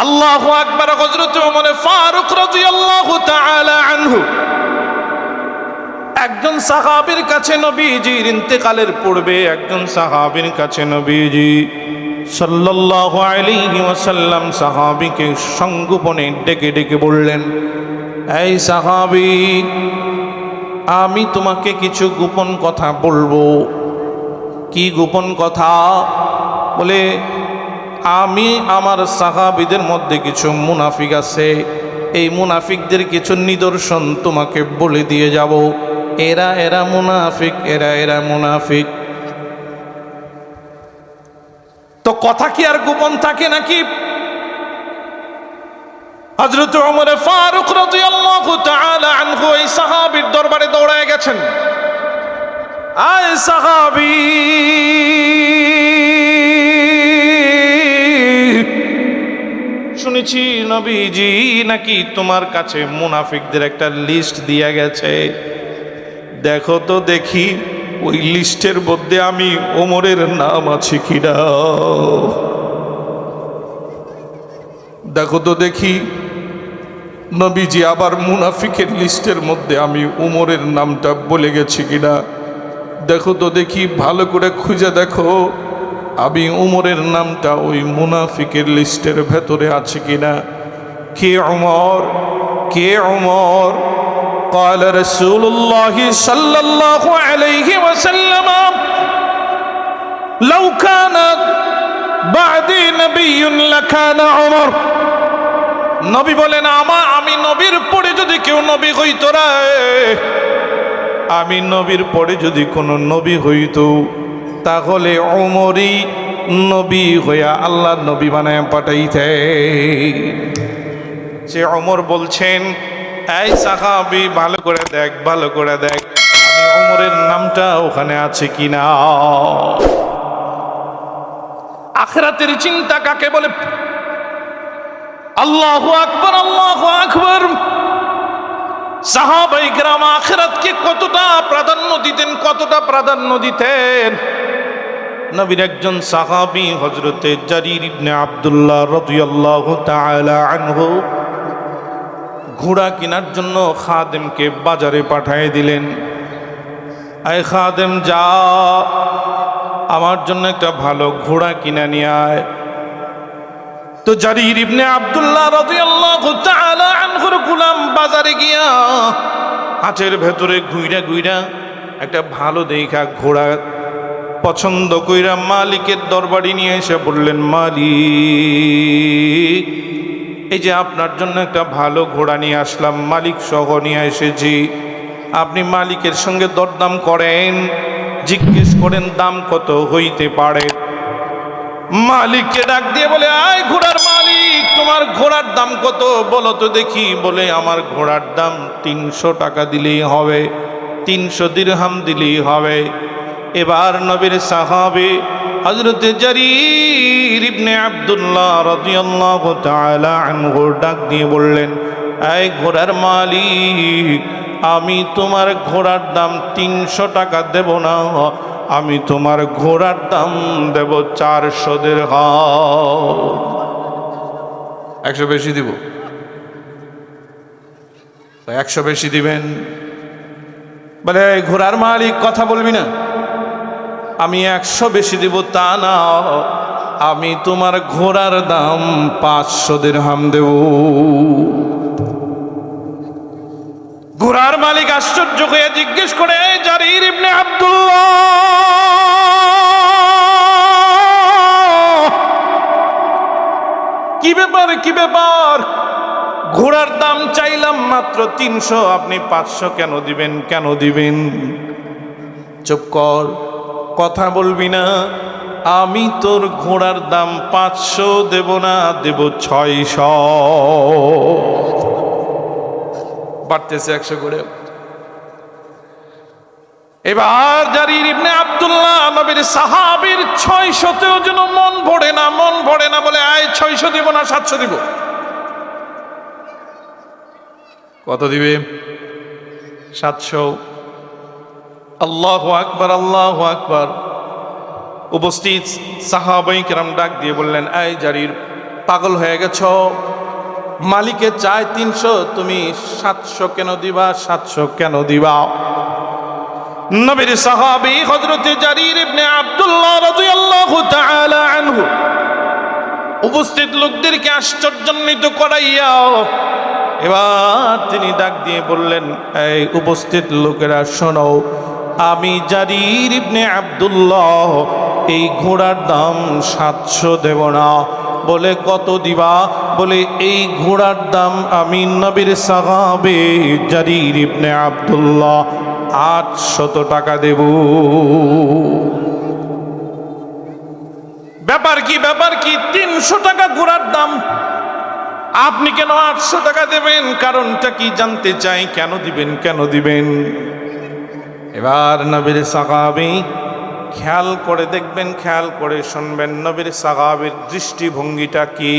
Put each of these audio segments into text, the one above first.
আল্লাহু আকবার। হযরত ওমর ফারুক রাদিয়াল্লাহু তাআলা আনহু একজন সাহাবীর কাছে নবীজির ইন্তেকালের পূর্বে একজন সাহাবীর কাছে নবীজি সাল্লাল্লাহু আলাইহি ওয়াসাল্লাম সাহাবীকে সংগোপনে ডেকে ডেকে বললেন, এই সাহাবী, আমি তোমাকে কিছু গোপন কথা বলবো। কি গোপন কথা? বলে, আমি আমার সাহাবীদের মধ্যে কিছু মুনাফিক আছে, এই মুনাফিকদের কিছু নিদর্শন তোমাকে বলে দিয়ে যাব। এরা মুনাফিক, এরা মুনাফিক। তো কথা কি আর গোপন থাকে নাকি? হযরত ওমর ফারুক রাদিয়াল্লাহু তাআলা আনহু এই সাহাবীর দরবারে দৌড়ায় গেছেন। আয় সাহাবী, শুনেছি নবীজি নাকি তোমার কাছে মুনাফিকদের একটা লিস্ট দিয়ে গেছে। দেখো তো দেখি ওই লিস্টের মধ্যে আমি ওমরের নাম আছে কিনা। দেখো তো দেখি নবীজি আবার মুনাফিকের লিস্টের মধ্যে আমি ওমরের নামটা বলে গেছি কিনা। দেখো তো দেখি, ভালো করে খুঁজে দেখো আমি ওমরের নামটা ওই মুনাফিকের লিস্টের ভেতরে আছে কিনা। কে ওমর? কে ওমর? قال رسول الله صلى الله عليه وسلم لو كان بعدي نبي لكان عمر। নবী বলেন, আমি নবীর পরে যদি কেউ নবী হইতো রে, আমি নবীর পরে যদি কোনো নবী হইতো তাহলে ওমরই নবী হইয়া আল্লাহ নবী বানায় পাঠাইতে। সে ওমর বলছেন, এই সাহাবী, ভালো করে দেখ, ভালো করে দেখ আমি ওমরের নামটা ওখানে আছে কিনা। আখিরাতের চিন্তা কাকে বলে? আল্লাহু আকবার, আল্লাহু আকবার। সাহাবায়ে কেরাম আখিরাতকে কতটা প্রাধান্য দিতেন, কতটা প্রাধান্য দিতেন। নবীর একজন সাহাবী হযরতে জারির ইবনে আব্দুল্লাহ রাদিয়াল্লাহু তাআলা আনহু ঘোড়া কেনার জন্য খাদেমকে বাজারে পাঠিয়ে দিলেন। আয় খাদেম, যা আমার জন্য একটা ভালো ঘোড়া কিনে নিয়ে আয়। তো জারির ইবনে আব্দুল্লাহ রাদিয়াল্লাহু তাআলা আনহুর গোলাম বাজারে গিয়া হাটের ভেতরে ঘুইরা ঘুইরা একটা ভালো দেখা ঘোড়া পছন্দ কইরা মালিকের দরবারে নিয়ে এসে বললেন, মালিক, এই যে আপনার জন্য একটা ভালো ঘোড়া নিয়ে আসলাম, মালিক সহ নিয়ে এসেছি। আপনি মালিকের সঙ্গে দরদাম করেন, জিজ্ঞেস করেন দাম কত হইতে পারে। মালিককে ডাক দিয়ে বলে, আয় ঘোড়ার মালিক, তোমার ঘোড়ার দাম কত বলো তো দেখি। বলে, আমার ঘোড়ার দাম 300 টাকা দিলেই হবে, 300 দিরহাম দিলেই হবে। এবার নবীর সাহাবী হযরতে জারির ইবনে আব্দুল্লাহ রাদিয়াল্লাহু তাআলা আনহু ডাক দিয়ে বললেন, এই ঘোড়ার মালিক, আমি তোমার ঘোড়ার দাম 300 টাকা দেব না, আমি তোমার ঘোড়ার দাম দেব 400 দিরহাম। 100 বেশি দিব? 100 বেশি দিবেন? বলে, ঘোড়ার মালিক কথা বলবি না, আমি 100 বেশি দিব তা না, আমি তোমার ঘোড়ার দাম 500 দিরহাম দেব। ঘোড়ার মালিক আশ্চর্য হয়ে জিজ্ঞেস করে, জারির ইবনে আব্দুল্লাহ, কি ব্যাপার, কি ব্যাপার? ঘোড়ার দাম চাইলাম মাত্র 300, আপনি 500 কেন দিবেন, কেন দিবেন? চুপ কর, কথা বলবি না। আমি তোর ঘোড়ার দাম 500 দেব না, দেব 600। বাড়তেছে 100 করে। এবার জারির ইবনে আব্দুল্লাহ নবীর সাহাবীর 600তেও যেন মন ভরে না, মন ভরে না। বলে, আয় 600 দিব না 700 দিব। কত দিবে? 700। আল্লাহু আকবার, আল্লাহু আকবার। উপস্থিত সাহাবায়ে কেরাম ডাক দিয়ে বললেন, এই জারির, পাগল হয়ে গেছ, মালিকে চায় 300, তুমি 700 কেন দিবা? 700 কেন দিবা? নবীর সাহাবী হযরত জারীর ইবনে আব্দুল্লাহ রাদিয়াল্লাহু তাআলা আনহু উপস্থিত লোকদেরকে আশ্চর্যান্বিত করাইয়া এবার তিনি ডাক দিয়ে বললেন, এই উপস্থিত লোকেরা শোনো, আমি জারীর ইবনে আব্দুল্লাহ এই ঘোড়ার দাম 700 দেব না। বলে কত দিবা? বলে এই ঘোড়ার দাম আমি নবীর সাহাবী জারীর ইবনে আব্দুল্লাহ 800 টাকা দেব। ব্যাপার কি, ব্যাপার কি? 300 টাকা ঘোড়ার দাম, আপনি কেন 800 টাকা দেবেন? কারণটা কি জানতে চাই, কেন দিবেন, কেন দিবেন? এবার নবীর সাহাবী খেয়াল করে দেখবেন, খেয়াল করে শুনবেন, নবীর সাহাবীর দৃষ্টিভঙ্গিটা কি।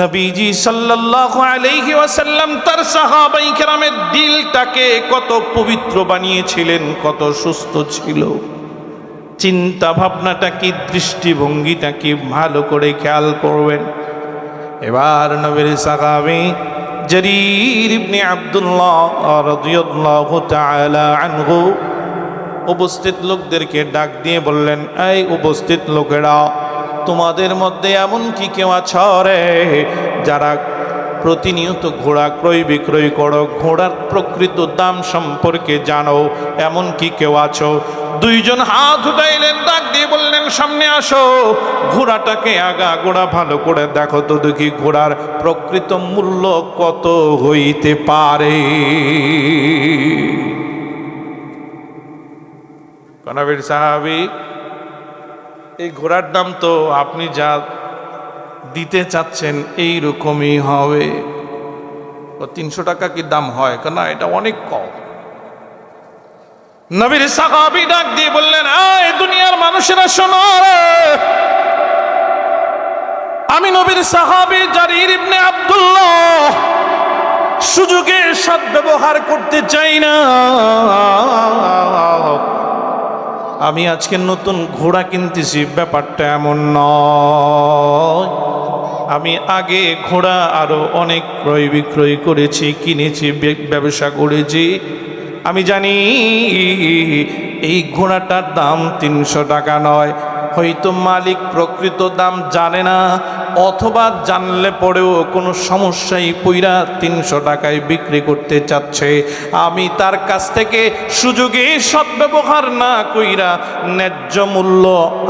নবীজি সাল্লাল্লাহু আলাইহি ওয়াসাল্লাম তার সাহাবায়ে কেরামের দিলটাকে কত পবিত্র বানিয়েছিলেন, কত সুস্থ ছিল। চিন্তা ভাবনাটা কি, দৃষ্টিভঙ্গিটা কি, ভালো করে খেয়াল করবেন। এবার নবীর সাহাবী জারীর ইবনে আব্দুল্লাহ রাদিয়াল্লাহু তাআলা আনহু উপস্থিত লোকদেরকে ডাক দিয়ে বললেন, এই উপস্থিত লোকেরা, তোমাদের মধ্যে এমন কি কেউ আছে রে যারা প্রতিনিয়ত ঘোড়া ক্রয় বিক্রয় করো, ঘোড়ার প্রকৃত দাম সম্পর্কে জানো? এমন কি কেউ আছো? 2 জন হাত উঠাইলেন, ডাক দিয়ে বললেন, সামনে আসো, ঘোড়াটাকে আগা গোড়া ভালো করে দেখো তো দেখি ঘোড়ার প্রকৃত মূল্য কত হইতে পারে। নবীর সাহাবী, এই ঘোড়ার দাম তো আপনি যা দিতে চাচ্ছেন এই রকমই হবে। 300 টাকা কি দাম হয়? কেন, এটা অনেক কম। নবীর সাহাবী ডাক দিয়ে বললেন, এই দুনিয়ার মানুষেরা শোনো, আমি নবীর সাহাবী জারীর ইবনে আব্দুল্লাহ সুযোগের সদ্ব্যবহার করতে চাই না। আমি আজকে নতুন ঘোড়া কিনতেছি, ব্যাপারটা এমন নয়। আমি আগে ঘোড়া আরো অনেক ক্রয় বিক্রয় করেছি, কিনেছি, ব্যবসা করেছি। আমি জানি এই ঘোড়াটার দাম 300 টাকা নয়। হয়তো মালিক প্রকৃত দাম জানে না, অথবা জানলে পরেও কোনো সমস্যায় পইরা 300 টাকায় বিক্রি করতে চাচ্ছে। আমি তার কাছ থেকে সুযোগে সদ্ব্যবহার না কইরা ন্যায্য মূল্য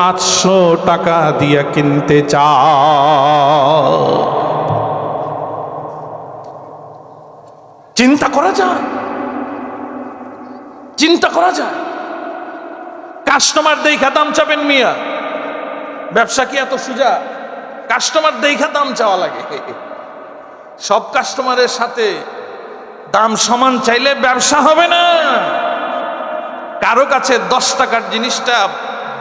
800 টাকা দিয়া কিনতে চাই। চিন্তা করা যায়, চিন্তা করা যায়। কাস্টমার দেখা দাম চাবেন মিয়া? ব্যবসা কি এত সোজা? কাস্টমার দেখা দাম চাওয়া লাগে? সব কাস্টমারের সাথে দাম সমান চাইলে ব্যবসা হবে না। কারো কাছে 10 টাকার জিনিসটা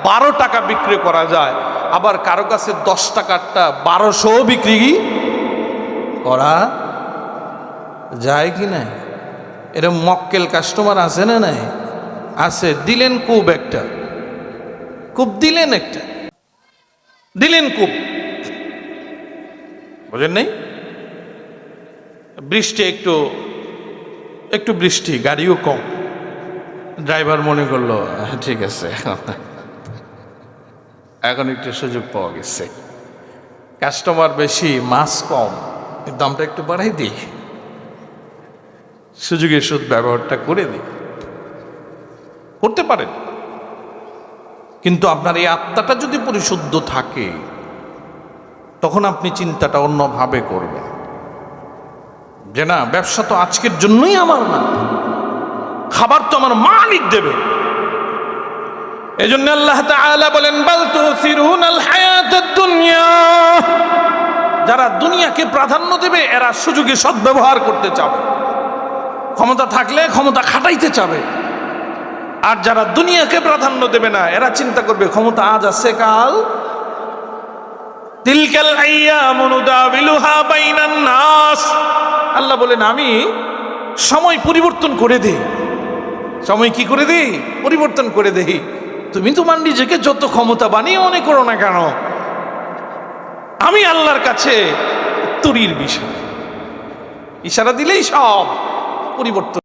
12 টাকা বিক্রি করা যায়, আবার কারো কাছে 10 টাকারটা 1200 বিক্রি করা যায় কি না? এরকম মক্কেল কাস্টমার আছে না? নাই আছে। দিলেন কুব একটা, কুব দিলেন একটা, দিলেন কুব, বুঝেন নাই? বৃষ্টি একটু একটু বৃষ্টি, গাড়িও কম, ড্রাইভার মনে করলো ঠিক আছে এখন একটু সুযোগ পাওয়া গেছে, কাস্টমার বেশি, মাছ কম, দামটা একটু বাড়াই দিই, সুযোগের সুদ ব্যবহারটা করে দিই। করতে পারেন, কিন্তু আপনার এই আত্মাটা যদি পরিশুদ্ধ থাকে তখন আপনি চিন্তাটা অন্যভাবে করবেন যে না, ব্যবসা তো আজকের জন্যই আমার না, খাবার তো আমার মালিক দেবে। এজন্য আল্লাহ তাআলা বলেন, বাল তুসিরুনাল হায়াতাদ দুনিয়া, যারা দুনিয়াকে প্রাধান্য দেবে এরা সুযোগে সদ্ব্যবহার করতে চাবে, ক্ষমতা থাকলে ক্ষমতা খাটাইতে চাবে। আর যারা দুনিয়াকে প্রাধান্য দেবে না এরা চিন্তা করবে ক্ষমতা আজ আছে কাল। তিলকাল আইয়ামু নুদাবিলুহা বাইনান নাস, আল্লাহ বলেন আমি সময় পরিবর্তন করে দেই। সময় কি করে দেই? পরিবর্তন করে দেই। তুমি তোমার নিজেকে যত ক্ষমতা বানিয়ে মনে করো না কেন, আমি আল্লাহর কাছে তুরির বিষয়, ইশারা দিলেই সব পরিবর্তন।